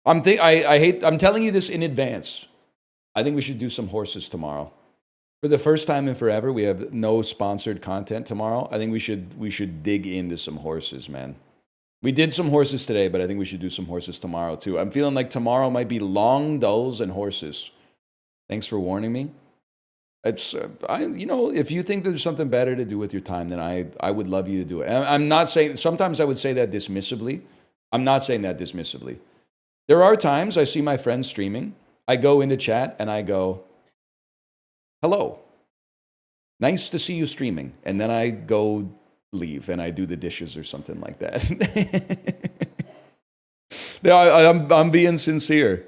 I'm telling you this in advance. I think we should do some horses tomorrow. For the first time in forever, we have no sponsored content tomorrow. I think we should dig into some horses, man. We did some horses today, but I think we should do some horses tomorrow too. I'm feeling like tomorrow might be long dulls and horses. Thanks for warning me. It's if you think there's something better to do with your time, then I would love you to do it. I'm not saying, sometimes I would say that dismissively. I'm not saying that dismissively. There are times I see my friends streaming. I go into chat and I go, hello, nice to see you streaming. And then I go leave and I do the dishes or something like that. No, I'm being sincere.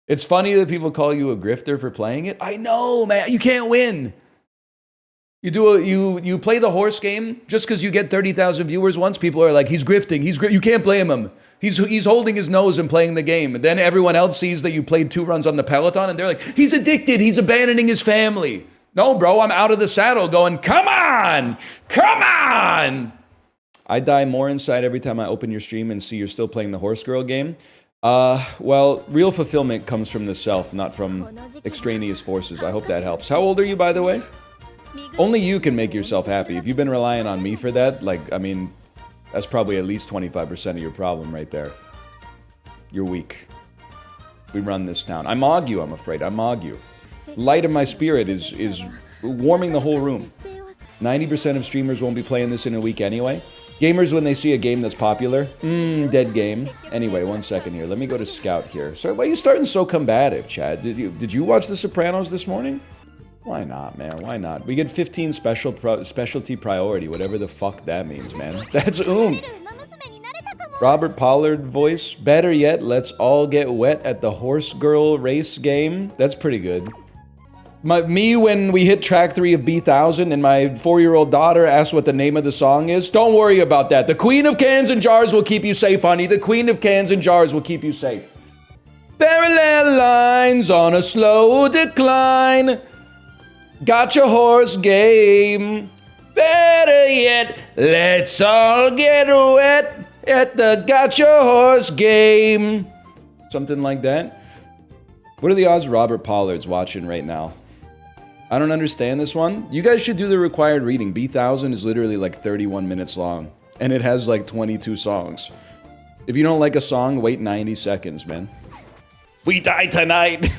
It's funny that people call you a grifter for playing it. I know, man. You can't win. You play the horse game just because you get 30,000 viewers once. People are like, he's grifting. You can't blame him. He's holding his nose and playing the game. And then everyone else sees that you played 2 runs on the Peloton and they're like, he's addicted. He's abandoning his family. No, bro, I'm out of the saddle going, come on. I die more inside every time I open your stream and see you're still playing the horse girl game. Well, real fulfillment comes from the self, not from extraneous forces. I hope that helps. How old are you, by the way? Only you can make yourself happy. If you've been relying on me for that, that's probably at least 25% of your problem right there. You're weak. We run this town. I mog you, I'm afraid. I mog you. Light of my spirit is warming the whole room. 90% of streamers won't be playing this in a week anyway. Gamers, when they see a game that's popular, dead game. Anyway, 1 second here. Let me go to Scout here. So, why are you starting so combative, Chad? Did you watch The Sopranos this morning? Why not, man? Why not? We get 15 specialty priority, whatever the fuck that means, man. That's oomph. Robert Pollard voice. Better yet, let's all get wet at the horse girl race game. That's pretty good. Me when we hit track 3 of B1000 and my 4-year-old daughter asked what the name of the song is. Don't worry about that. The Queen of Cans and Jars will keep you safe, honey. The Queen of Cans and Jars will keep you safe. Parallel lines on a slow decline. Gacha horse game. Better yet, let's all get wet at the gacha horse game. Something like that. What are the odds Robert Pollard's watching right now? I don't understand this one. You guys should do the required reading. B1000 is literally like 31 minutes long. And it has like 22 songs. If you don't like a song, wait 90 seconds, man. We die tonight!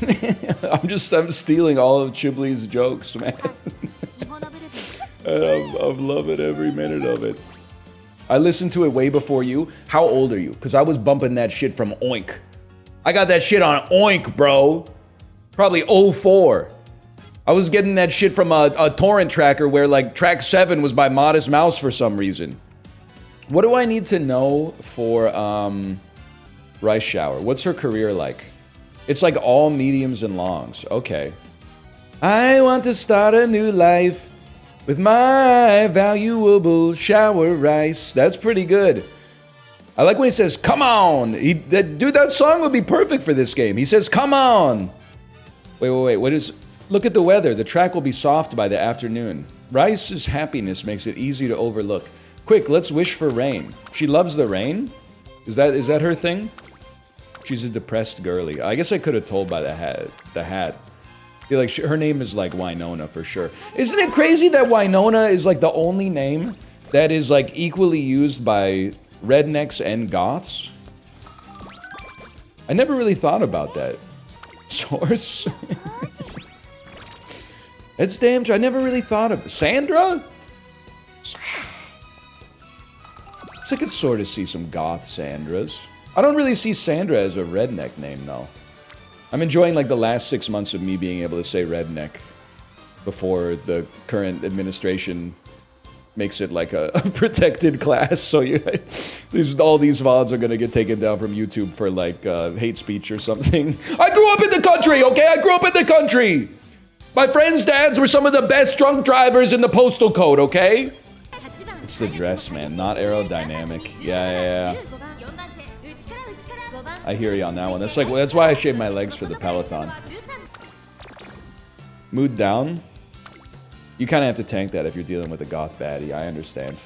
I'm stealing all of Chibli's jokes, man. I'm loving every minute of it. I listened to it way before you. How old are you? Because I was bumping that shit from Oink. I got that shit on Oink, bro. Probably 04. I was getting that shit from a torrent tracker where like track 7 was by Modest Mouse for some reason. What do I need to know for Rice Shower? What's her career like? It's like all mediums and longs. Okay. I want to start a new life with my valuable shower rice. That's pretty good. I like when he says, come on. Dude, that song would be perfect for this game. He says, come on. Wait. What is... Look at the weather. The track will be soft by the afternoon. Rice's happiness makes it easy to overlook. Quick, let's wish for rain. She loves the rain? Is that her thing? She's a depressed girly. I guess I could have told by the hat. I feel like her name is like Winona for sure. Isn't it crazy that Winona is like the only name that is like equally used by rednecks and goths? I never really thought about that. Source? It's damn true. I never really thought of Sandra? I could sort of see some goth Sandras. I don't really see Sandra as a redneck name, though. I'm enjoying, like, the last 6 months of me being able to say redneck before the current administration makes it, like, a protected class. So all these VODs are gonna get taken down from YouTube for, like, hate speech or something. I grew up in the country, okay? I grew up in the country! My friends' dads were some of the best drunk drivers in the postal code, okay? It's the dress, man, not aerodynamic. Yeah. I hear you on that one. That's why I shave my legs for the Peloton. Mood down? You kind of have to tank that if you're dealing with a goth baddie, I understand.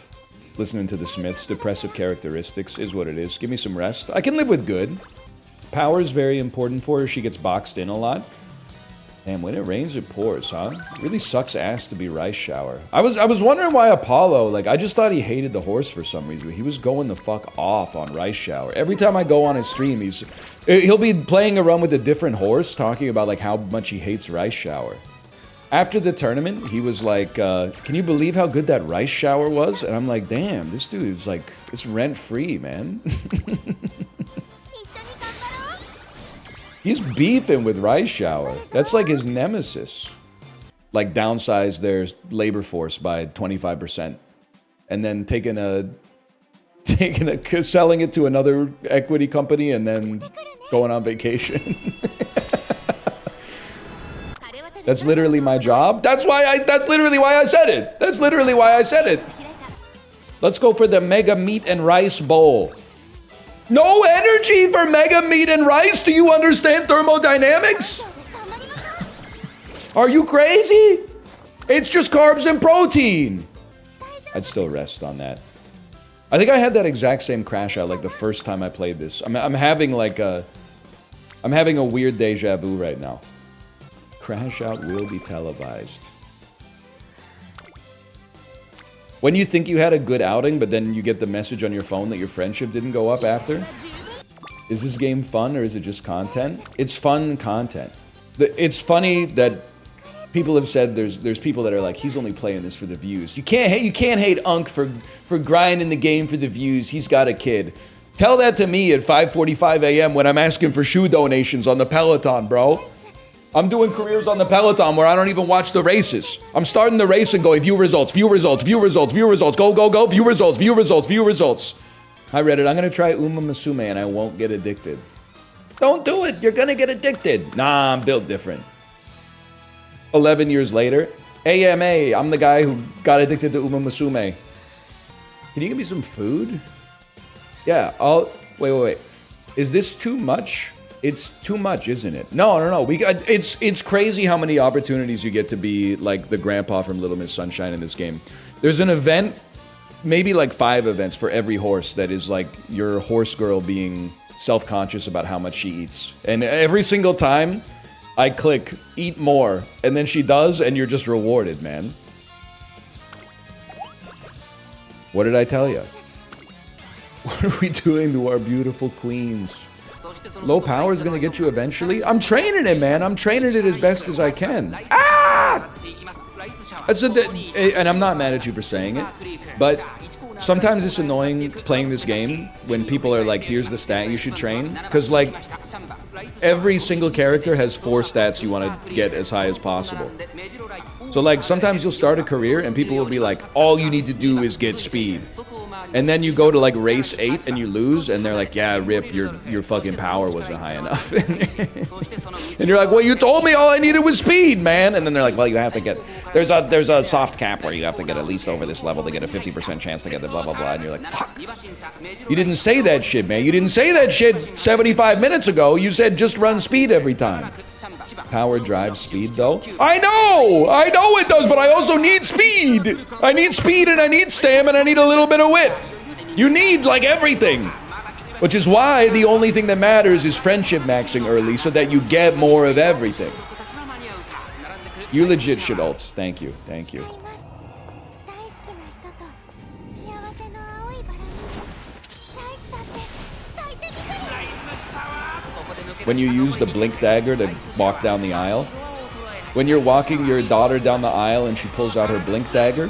Listening to the Smiths, depressive characteristics is what it is. Give me some rest. I can live with good. Power is very important for her. She gets boxed in a lot. And when it rains, it pours, huh? It really sucks ass to be Rice Shower. I was wondering why Apollo, like, I just thought he hated the horse for some reason. He was going the fuck off on Rice Shower. Every time I go on his stream, he'll be playing a run with a different horse, talking about, like, how much he hates Rice Shower. After the tournament, he was like, can you believe how good that Rice Shower was? And I'm like, damn, this dude is like, it's rent-free, man. He's beefing with Rice Shower. That's like his nemesis. Like downsize their labor force by 25%. And then selling it to another equity company and then going on vacation. That's literally my job. That's literally why I said it. That's literally why I said it. Let's go for the Mega Meat and Rice Bowl. No energy for Mega Meat and Rice? Do you understand thermodynamics? Are you crazy? It's just carbs and protein. I'd still rest on that. I think I had that exact same crash out like the first time I played this. I'm having a weird deja vu right now. Crash out will be televised. When you think you had a good outing, but then you get the message on your phone that your friendship didn't go up after? Is this game fun or is it just content? It's fun content. It's funny that people have said there's people that are like, he's only playing this for the views. You can't hate Unk for grinding the game for the views. He's got a kid. Tell that to me at 5:45 a.m. when I'm asking for shoe donations on the Peloton, bro. I'm doing careers on the Peloton where I don't even watch the races. I'm starting the race and going, view results, view results, view results, view results, go, go, go, view results, view results, view results. Hi Reddit, I'm gonna try Uma Musume and I won't get addicted. Don't do it, you're gonna get addicted. Nah, I'm built different. 11 years later, AMA, I'm the guy who got addicted to Uma Musume. Can you give me some food? Yeah, wait. Is this too much? It's too much, isn't it? No. It's crazy how many opportunities you get to be like the grandpa from Little Miss Sunshine in this game. There's an event, maybe like 5 events for every horse that is like your horse girl being self-conscious about how much she eats. And every single time I click eat more and then she does and you're just rewarded, man. What did I tell you? What are we doing to our beautiful queens? Low power is gonna get you eventually. I'm training it, man. I'm training it as best as I can. Ah! And I'm not mad at you for saying it, but sometimes it's annoying playing this game when people are like, here's the stat you should train. Because, like, every single character has 4 stats you want to get as high as possible. So, like, sometimes you'll start a career and people will be like, all you need to do is get speed. And then you go to like race 8 and you lose and they're like, yeah, rip, your fucking power wasn't high enough. And you're like, well, you told me all I needed was speed, man. And then they're like, well, you have to get, there's a soft cap where you have to get at least over this level to get a 50% chance to get the blah, blah, blah. And you're like, fuck. You didn't say that shit, man. You didn't say that shit 75 minutes ago. You said just run speed every time. Power drives speed, though. I know it does, but I also need speed. I need speed and I need stamina and I need a little bit of wit. You need, like, everything. Which is why the only thing that matters is friendship maxing early so that you get more of everything. You legit should ult. Thank you. When you use the blink dagger to walk down the aisle. When you're walking your daughter down the aisle and she pulls out her blink dagger.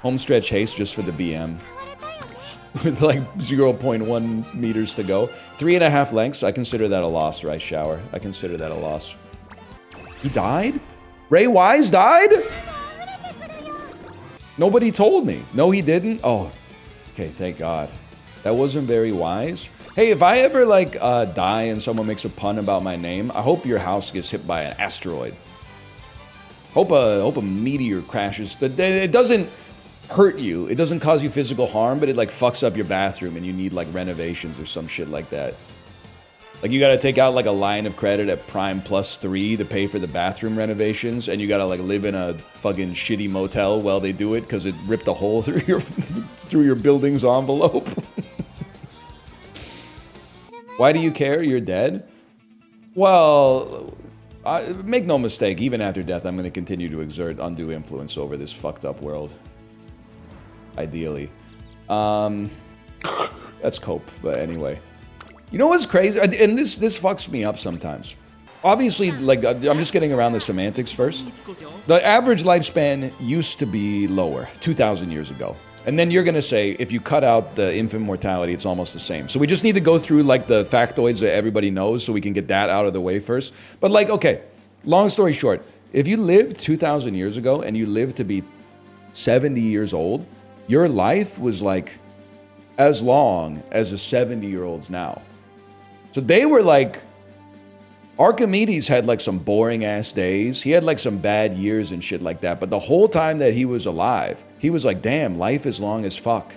Homestretch haste just for the BM. With like 0.1 meters to go. 3.5 lengths, I consider that a loss, Rice Shower. I consider that a loss. He died? Ray Wise died? Nobody told me. No, he didn't? Oh, okay, thank God. That wasn't very wise. Hey, if I ever like die and someone makes a pun about my name, I hope your house gets hit by an asteroid. Hope a meteor crashes. It doesn't hurt you. It doesn't cause you physical harm, but it like fucks up your bathroom and you need like renovations or some shit like that. Like you gotta take out like a line of credit at Prime Plus 3 to pay for the bathroom renovations, and you gotta like live in a fucking shitty motel while they do it because it ripped a hole through your building's envelope. Why do you care? You're dead? Well, make no mistake, even after death, I'm going to continue to exert undue influence over this fucked up world. Ideally. That's cope, but anyway. You know what's crazy? And this fucks me up sometimes. Obviously, like, I'm just getting around the semantics first. The average lifespan used to be lower, 2,000 years ago. And then you're going to say, if you cut out the infant mortality, it's almost the same. So we just need to go through, like, the factoids that everybody knows so we can get that out of the way first. But, like, okay, long story short, if you lived 2,000 years ago and you lived to be 70 years old, your life was, like, as long as a 70-year-old's now. So they were, like... Archimedes had like some boring ass days. He had like some bad years and shit like that. But the whole time that he was alive, he was like, damn, life is long as fuck.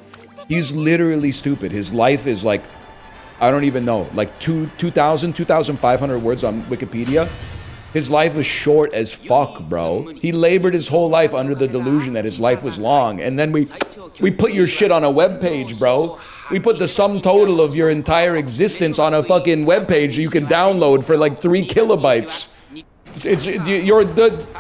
He's literally stupid. His life is like, I don't even know, like 2,500 words on Wikipedia. His life was short as fuck, bro. He labored his whole life under the delusion that his life was long. And then we put your shit on a webpage, bro. We put the sum total of your entire existence on a fucking webpage you can download for like 3 kilobytes.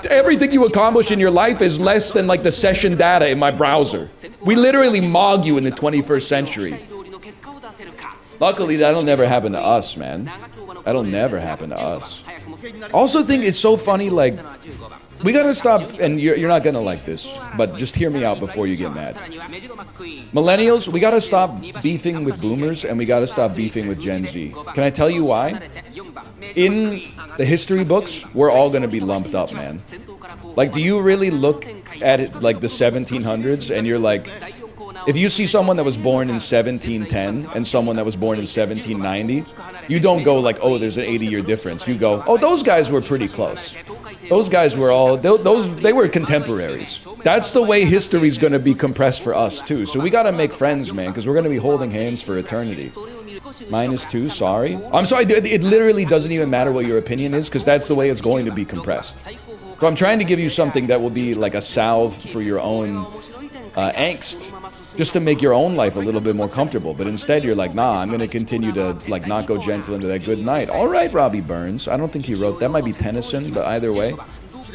Everything you accomplish in your life is less than like the session data in my browser. We literally mog you in the 21st century. Luckily, that'll never happen to us, man. That'll never happen to us. Also think it's so funny, like, we gotta stop, and you're not gonna like this, but just hear me out before you get mad. Millennials, we gotta stop beefing with boomers, and we gotta stop beefing with Gen Z. Can I tell you why? In the history books, we're all gonna be lumped up, man. Like, do you really look at it like the 1700s, and you're like, if you see someone that was born in 1710 and someone that was born in 1790, you don't go like, oh, there's an 80-year difference. You go, oh, those guys were pretty close. Those guys were all, they were contemporaries. That's the way history's going to be compressed for us, too. So we got to make friends, man, because we're going to be holding hands for eternity. -2, sorry. I'm sorry, it literally doesn't even matter what your opinion is, because that's the way it's going to be compressed. So I'm trying to give you something that will be like a salve for your own angst. Just to make your own life a little bit more comfortable. But instead, you're like, nah, I'm going to continue to, like, not go gentle into that good night. All right, Robbie Burns. I don't think he wrote... That might be Tennyson, but either way.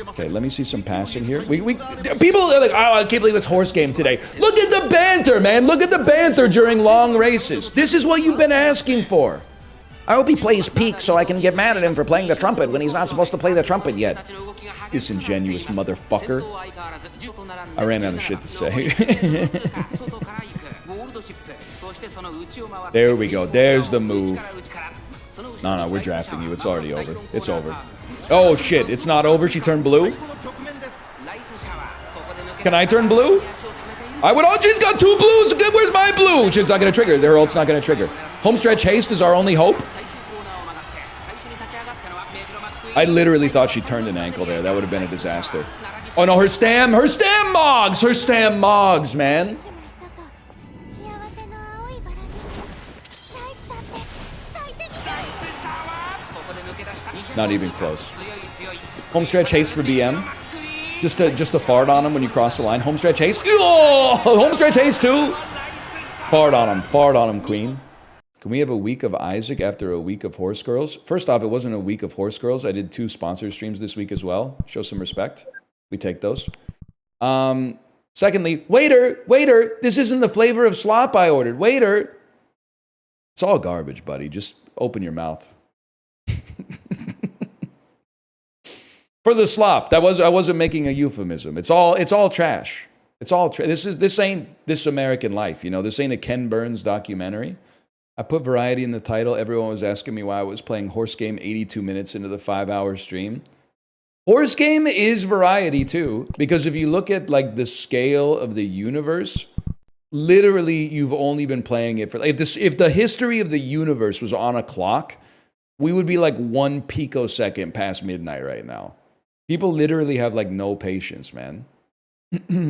Okay, let me see some passing here. People are like, oh, I can't believe it's horse game today. Look at the banter, man. Look at the banter during long races. This is what you've been asking for. I hope he plays peak so I can get mad at him for playing the trumpet when he's not supposed to play the trumpet yet. Disingenuous motherfucker. I ran out of shit to say. There we go. There's the move. No, we're drafting you. It's already over. It's over. Oh, shit. It's not over. She turned blue. Can I turn blue? I would. Oh, she's got 2 blues. Where's my blue? She's not going to trigger. Her ult's not going to trigger. Homestretch haste is our only hope. I literally thought she turned an ankle there. That would have been a disaster. Oh no, her stam mogs, man. Not even close. Homestretch haste for BM. Just to fart on him when you cross the line. Homestretch haste. Oh, homestretch haste too. Fart on him, queen. Can we have a week of Isaac after a week of Horse Girls? First off, it wasn't a week of Horse Girls. I did 2 sponsor streams this week as well. Show some respect. We take those. Secondly, waiter, this isn't the flavor of slop I ordered. Waiter. It's all garbage, buddy. Just open your mouth. For the slop. I wasn't making a euphemism. It's all trash. It's all trash. This ain't This American Life, you know. This ain't a Ken Burns documentary. I put variety in the title. Everyone was asking me why I was playing Horse Game 82 minutes into the 5-hour stream. Horse Game is variety too, because if you look at like the scale of the universe, literally you've only been playing it for... If the history of the universe was on a clock, we would be like 1 picosecond past midnight right now. People literally have like no patience, man.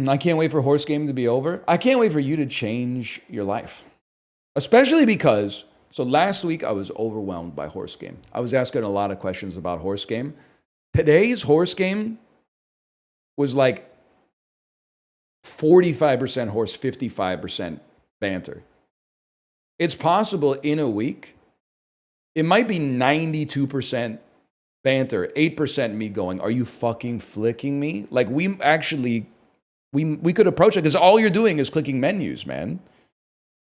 I can't wait for Horse Game to be over. I can't wait for you to change your life. Especially because, so last week I was overwhelmed by Horse Game. I was asking a lot of questions about Horse Game. Today's Horse Game was like 45% horse, 55% banter. It's possible in a week It might be 92% banter, 8% me going, are you fucking flicking me? Like, we actually, we could approach it, because all you're doing is clicking menus, man.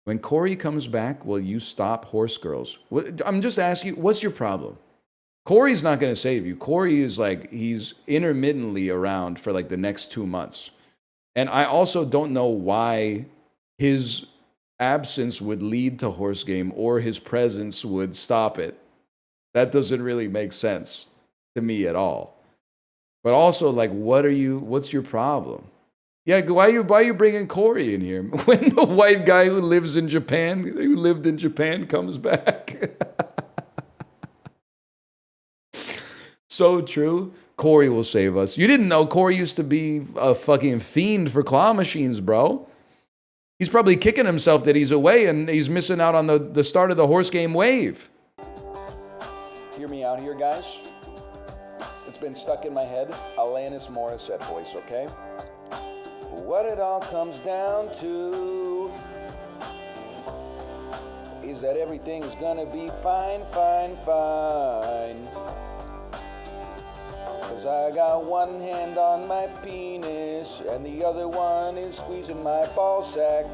When Corey comes back, will you stop horse girls? I'm just asking you, what's your problem? Corey's not going to save you. Corey is like, he's intermittently around for like the next 2 months. And I also don't know why his absence would lead to horse game or his presence would stop it. That doesn't really make sense to me at all. But also, like, what's your problem? Yeah, why are you bringing Corey in here? When the white guy who lived in Japan comes back. So true. Corey will save us. You didn't know Corey used to be a fucking fiend for claw machines, bro. He's probably kicking himself that he's away and he's missing out on the start of the horse game wave. Hear me out here, guys. It's been stuck in my head. Alanis Morissette voice, okay? What it all comes down to is that everything's gonna be fine, fine, fine. 'Cause I got one hand on my penis and the other one is squeezing my ball sack.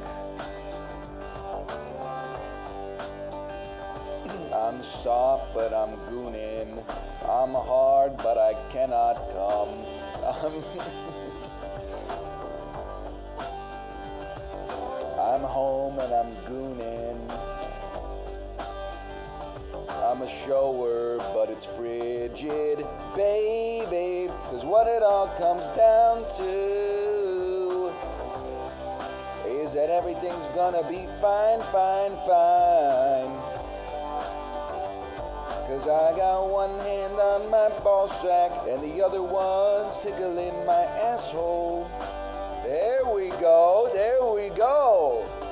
I'm soft, but I'm gooning. I'm hard, but I cannot come. I'm home and I'm gooning. I'm a shower, but it's frigid, baby. 'Cause what it all comes down to is that everything's gonna be fine, fine, fine. 'Cause I got one hand on my ball sack and the other one's tickling my asshole.